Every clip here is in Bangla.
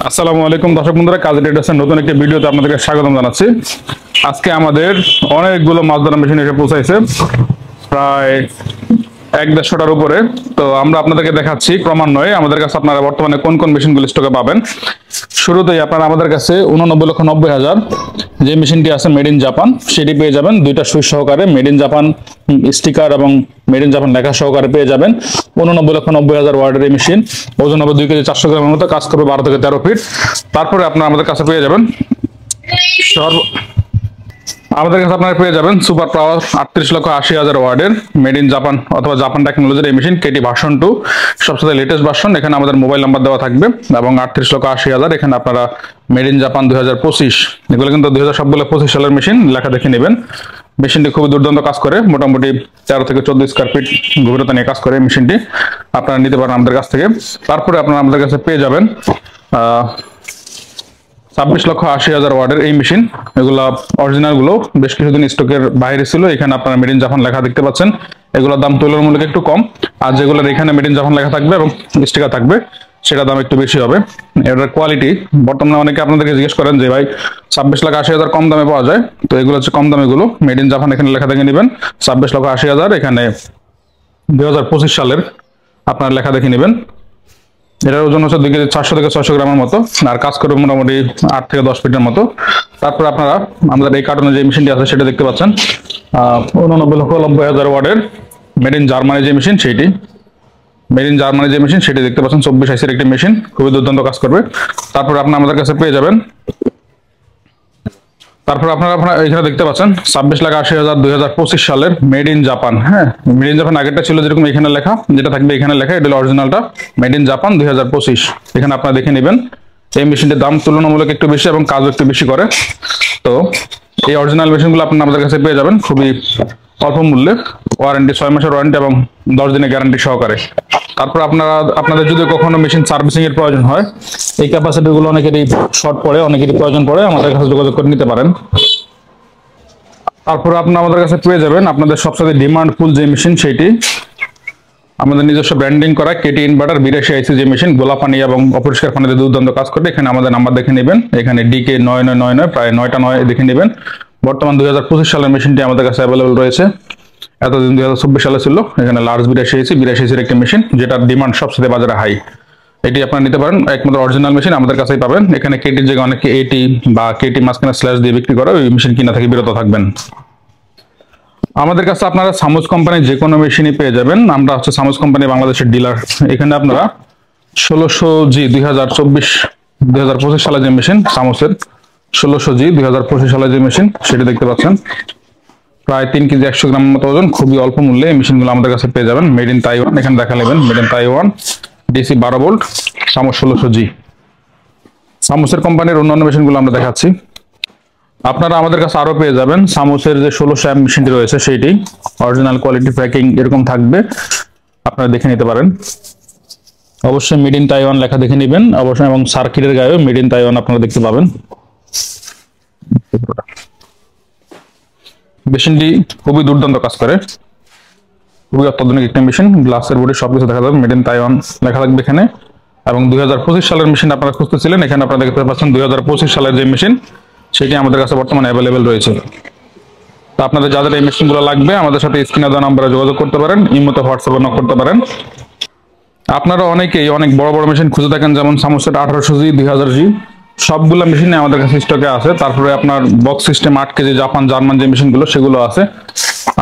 আসসালামু আলাইকুম দর্শক বন্ধুরা, কাজী ট্রেডার্সের নতুন একটি ভিডিওতে আপনাদেরকে স্বাগতম জানাচ্ছি। আজকে আমাদের অনেকগুলো মাছ ধরা মেশিন এসে পৌঁছাইছে, প্রায় 1-150টার উপরে। তো আমরা আপনাদেরকে দেখাচ্ছি ক্রমান্বয়ে আমাদের কাছে আপনারা বর্তমানে কোন কোন মেশিনগুলো স্টকে পাবেন। শুরুতেই আপনারা আমাদের কাছে 89,90,000 যে মেশিনটি আছে মেড ইন জাপান, সেটি পেয়ে যাবেন। দুইটা সুইচ সহকারে মেড ইন জাপান স্টিকার এবং মেড ইন জাপান লেখা সহকারে পেয়ে যাবেন। 89,90,000 ওয়ার্ডের এই মেশিন, ওজন হবে 2 কেজি 400 গ্রামের মতো, কাজ করবে 12 থেকে 13 ফিট। তারপরে আপনারা আমাদের কাছে পেয়ে যাবেন আপনারা পেয়ে যাবেন সুপার পাওয়ার 38,80,000 ওয়ার্ডের মেড ইন জাপান অথবা জাপান টেকনোলজির এই মেশিন, কেটি ভার্সন 2, সবচেয়ে লেটেস্ট ভার্সন। এখানে আমাদের মোবাইল নাম্বার দেওয়া থাকবে এবং 38,80,000। এখানে আপনারা মেড ইন জাপান 2025, এগুলো কিন্তু 2000 সবগুলো 25 সালের মেশিন, লেখা দেখে নেবেন। মেশিনটি খুবই দুর্দান্ত কাজ করে, মোটামুটি 13 থেকে 14 স্কয়ার ফিট গভীরতা নিয়ে কাজ করে মেশিনটি। আপনারা নিতে পারেন আমাদের কাছ থেকে। তারপরে আপনারা আমাদের কাছে পেয়ে যাবেন 26,80,000 ওয়ার্ডের এই মেশিন। এগুলা অরিজিনাল গুলো বেশ কিছুদিন স্টকের বাইরে ছিল। এখানে আপনারা মেড ইন জাপান লেখা দেখতে পাচ্ছেন। এগুলোর দাম তুলনামূলক একটু কম, আর যেগুলোর এখানে মেড ইন জাপান লেখা থাকবে এবং স্টিকার থাকবে সেটা দাম একটু বেশি হবে। এটার কোয়ালিটি বর্তমানে অনেকে আপনাদেরকে জিজ্ঞেস করেন যে ভাই 26,80,000 কম দামে পাওয়া যায়, তো এগুলো হচ্ছে কম দামে গুলো। মেড ইন জাপান এখানে লেখা দেখে নেবেন 26,80,000, এখানে 2025 সালের আপনার লেখা দেখে নেবেন। এটার ওজন হচ্ছে 2 কেজি 400 থেকে 600 গ্রামের মতো, আর কাজ করবে মোটামুটি 8 থেকে 10 ফিটের মতো। তারপর আপনারা আমাদের এই কার্টুনে যে মেশিনটি আছে সেটা দেখতে পাচ্ছেন, 89,90,000 ওয়ার্ডের মেড ইন জার্মানি যে মেশিন, সেটি মেড ইন জার্মানি যে মেশিন সেটি দেখতে পাচ্ছেন। 24 সাইজের একটি মেশিন, খুবই দুর্দান্ত কাজ করবে। তারপর আপনারা আমাদের কাছে পেয়ে যাবেন, তারপর আপনারা এখানে দেখতে পাচ্ছেন 26,80,000 2025 সালের মেড ইন জাপান। হ্যাঁ, মেড ইন জাপান আগেরটা ছিল যেরকম এখানে লেখা, যেটা থাকবে এখানে লেখা, এটা হলো অরিজিনালটা মেড ইন জাপান 2025। এখানে আপনারা দেখে নেবেন। এই মেশিনটির দাম তুলনামূলক একটু বেশি এবং কাজও একটু বেশি করে। তো এই অরিজিনাল মেশিনগুলো আপনারা আমাদের কাছে পেয়ে যাবেন খুবই অল্প মূল্যে, ওয়ারেন্টি 6 মাসের ওয়ারেন্টি এবং 10 দিনের গ্যারান্টি সহকারে। তারপর আপনাদের যদি কখনো মেশিন সার্ভিসিং এর প্রয়োজন হয়, এই ক্যাপাসিটি গুলো অনেকেরই শর্ট পড়ে, অনেকেরই প্রয়োজন পড়ে, আমাদের কাছে যোগাযোগ করে নিতে পারেন। তারপর আপনারা আমাদের কাছে পেয়ে যাবেন আপনাদের সবচেয়ে ডিমান্ডফুল যে মেশিন, সেইটি আমাদের নিজস্ব ব্র্যান্ডিং করা কেটি ইনভার্টার 82 আইসি যে মেশিন, গোলা পানি এবং অপরিষ্কার পানিতে দুর্দান্ত কাজ করবে। এখানে আমাদের নাম্বার দেখে নেবেন, এখানে ডিকে 9999, প্রায় 9টা 9 দেখে নেবেন। বর্তমান 2025 সালের মেশিনটি আমাদের কাছে অ্যাভেলেবল রয়েছে। এতদিন 2024 সালে ছিল। এখানে লার্জ 82 আইসির একটি মেশিন, যেটার ডিমান্ড সবচেয়ে বাজারে হাই। এটি আপনারা নিতে পারেন, একমাত্র অরিজিনাল মেশিন আমাদের কাছেই পাবেন। এখানে কেটির জায়গায় অনেকে এটি বা কেটি মাঝখানে স্ল্যাশ দিয়ে বিক্রি করে, ওই মেশিন কিনা থেকে বিরত থাকবেন। আমাদের কাছে আপনারা সামুজ কোম্পানির যে কোনো মেশিনই পেয়ে যাবেন। আমরা হচ্ছে সামুজ কোম্পানি বাংলাদেশের ডিলার। এখানে আপনারা 16G 2025 সালে যে মেশিন, সামুসের 16G 2025 সালে যে মেশিন, সেটা দেখতে পাচ্ছেন। প্রায় 3 কেজি 100 গ্রামের মতো ওজন, খুবই অল্প মূল্যে এই মেশিনগুলো আমাদের কাছে পেয়ে যাবেন। মেড ইন তাইওয়ান, এখানে দেখা নেবেন made in Taiwan, DC 12 volt, সামুস 16G। সামুসের কোম্পানির অন্যান্য মেশিনগুলো আমরা দেখাচ্ছি। আপনারা আমাদের কাছে আরো পেয়ে যাবেন সামুসের যে 1600 অ্যাম্প মেশিনটি রয়েছে, সেইটি অরিজিনাল কোয়ালিটি প্যাকিং এরকম থাকবে, আপনারা দেখে নিতে পারেন। অবশ্যই মেড ইন তাইওয়ান লেখা দেখে নেবেন অবশ্যই, এবং সার্কিটের গায়েও মেড ইন তাইওয়ান আপনারা দেখতে পাবেন। মেশিনটি খুবই দুর্দান্ত কাজ করে, খুবই অত্যাধুনিক একটা মেশিন। গ্লাসের বডি সবকিছু দেখা যাবে, মেড ইন তাইওয়ান লেখা থাকবে এখানে। এবং 2025 সালের মেশিন আপনারা খুঁজতেছিলেন, এখানে আপনারা দেখতে পাচ্ছেন 2025 সালের যে মেশিন, সেটি আমাদের কাছে বর্তমানে অ্যাভেলেবেল রয়েছে। তো আপনাদের যাদের এই মেশিনগুলো লাগবে, আমাদের সাথে স্ক্রিনে দেওয়া নম্বরে যোগাযোগ করতে পারেন, ইমোতে হোয়াটসঅ্যাপে নক করতে পারেন। আপনারা অনেকেই অনেক বড় বড় মেশিন খুঁজে থাকেন, যেমন সামুসের 1800G 2000G, সবগুলো মেশিনে আমাদের কাছে স্টকে আছে। তারপরে আপনার box system 8 KG Japan German যে মেশিনগুলো, সেগুলো আছে।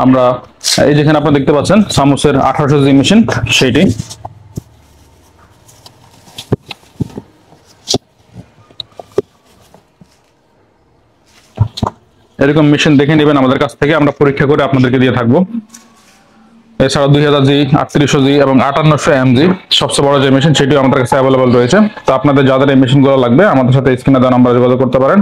আমরা এই যেখানে আপনারা দেখতে পাচ্ছেন সামুসের 1800G মেশিন, সেইটি এরকম মেশিন দেখে নেবেন আমাদের কাছ থেকে, আমরা পরীক্ষা করে আপনাদেরকে দিয়ে থাকবো। এছাড়া 2000G 3800G এবং 5800mg সবচেয়ে বড় যে মেশিন, সেটিও আমাদের কাছে অ্যাভেলেবল রয়েছে। তো আপনাদের যাদের এই মেশিনগুলো লাগবে, আমাদের সাথে স্ক্রিনে দেওয়া নম্বরে যোগাযোগ করতে পারেন।